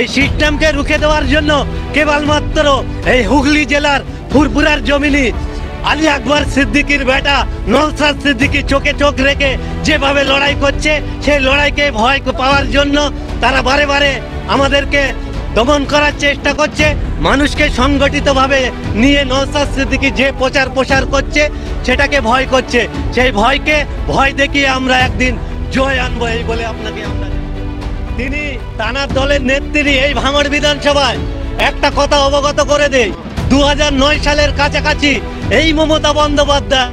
এই সিস্টেমকে রুখে দেওয়ার জন্য কেবলমাত্র এই হুগলি জেলার ফুরফুরার জমিনি আলী আকবর সিদ্দিকীর বেটা নওশাদ সিদ্দিকী চোখে চোখ রেখে যেভাবে লড়াই করছে, সেই লড়াইকে ভয় পাওয়ার জন্য তারা বারে বারে আমাদেরকে দমন করার চেষ্টা করছে। মানুষকে সংগঠিতভাবে নিয়ে নওশাদ সিদ্দিকী যে প্রচার প্রসার করছে সেটাকে ভয় করছে। সেই ভয়কে ভয় দেখিয়ে আমরা একদিন জয় আনবো এই বলে আপনাকে আমরা তিনি তানার দলের নেত্রী এই ভাঙড় বিধানসভায় একটা কথা অবগত করে দেয়। 2009 সালের কাছাকাছি এই মমতা বন্দ্যোপাধ্যায়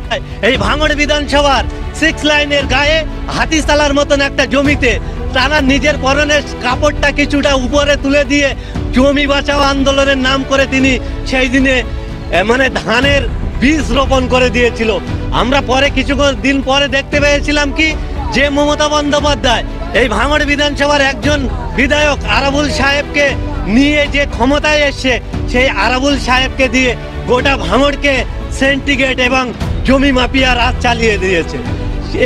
এই ভাঙড় বিধানসভার 6 লাইনের গায়ে হাতিশালার মতন একটা জমিতে তারা নিজের পরনের কাপড়টা কিছুটা উপরে তুলে দিয়ে জমি বাঁচাও আন্দোলনের নাম করে তিনি সেই দিনে মানে ধানের বীজ রোপণ করে দিয়েছিল। আমরা পরে কিছু দিন পরে দেখতে পেয়েছিলাম কি যে মমতা বন্দ্যোপাধ্যায় এই ভাঙড় বিধানসভার একজন বিধায়ক আরাবুল সাহেবকে নিয়ে যে ক্ষমতায় এসছে, সেই আরাবুল সাহেবকে দিয়ে গোটা ভাঙড়কে সেন্টিগ্রেড এবং জমি মাফিয়া রাজ চালিয়ে দিয়েছে।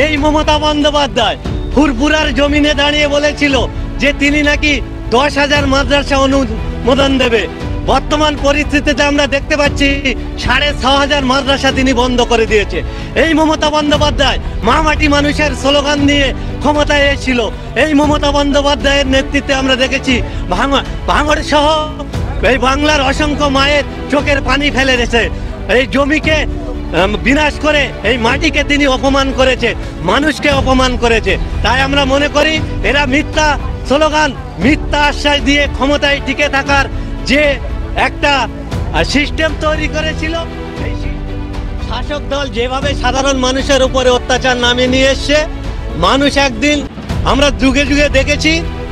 এই মমতা বন্দ্যোপাধ্যায় ফুরফুরার জমিনে দাঁড়িয়ে বলেছিল যে তিনি নাকি 10,000 মাদ্রাসা অনুমোদন দেবে। বর্তমান পরিস্থিতিতে আমরা দেখতে পাচ্ছি 6,500 মাদ্রাসা তিনি বন্ধ করে দিয়েছে। এই মমতা বন্দ্যোপাধ্যায় মা মাটি মানুষের স্লোগান নিয়ে ক্ষমতায় এসেছিল। এই মমতা বন্দ্যোপাধ্যায়ের নেতৃত্বে আমরা দেখেছি ভাঙড় সহ এই বাংলার অসংখ্য মায়ের চোখের পানি ফেলে দিয়েছে। এই জমিকে বিনাশ করে এই মাটিকে তিনি অপমান করেছে, মানুষকে অপমান করেছে। তাই আমরা মনে করি এরা মিথ্যা স্লোগান, মিথ্যা আশ্বাস দিয়ে ক্ষমতায় টিকে থাকার যে একটা সিস্টেম তৈরি করেছিল, এই শাসক দল যেভাবে সাধারণ মানুষের উপরে অত্যাচার নামিয়ে নিয়ে এসছে, মানুষ একদিন আমরা যুগে যুগে দেখেছি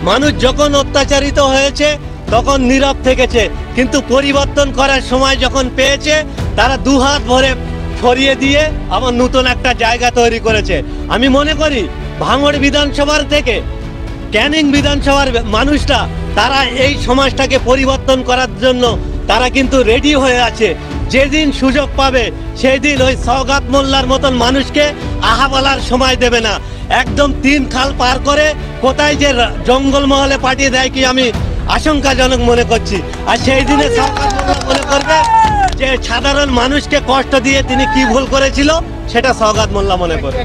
মানুষ যখন অত্যাচারিত হয়েছে তখন নীরব থেকেছে, কিন্তু পরিবর্তন করার সময় যখন পেয়েছে তারা দুহাত ভরে ছড়িয়ে দিয়ে আবার নতুন একটা জায়গা তৈরি করেছে। আমি মনে করি ভাঙড় বিধানসভার থেকে ক্যানিং বিধানসভার মানুষরা তারা এই সমাজটাকে পরিবর্তন করার জন্য তারা কিন্তু রেডি হয়ে আছে। যেদিন সুযোগ পাবে সেই দিন ওই সওগাত মোল্লার মতন মানুষকে আহা বলার সময় দেবে না। একদম 3 খাল পার করে কোথায় যে জঙ্গলমহলে পাঠিয়ে দেয় কি আমি আশঙ্কাজনক মনে করছি। আর সেই দিনে সওগাত মোল্লা মনে করবে যে সাধারণ মানুষকে কষ্ট দিয়ে তিনি কি ভুল করেছিল, সেটা সওগাত মোল্লা মনে করবে।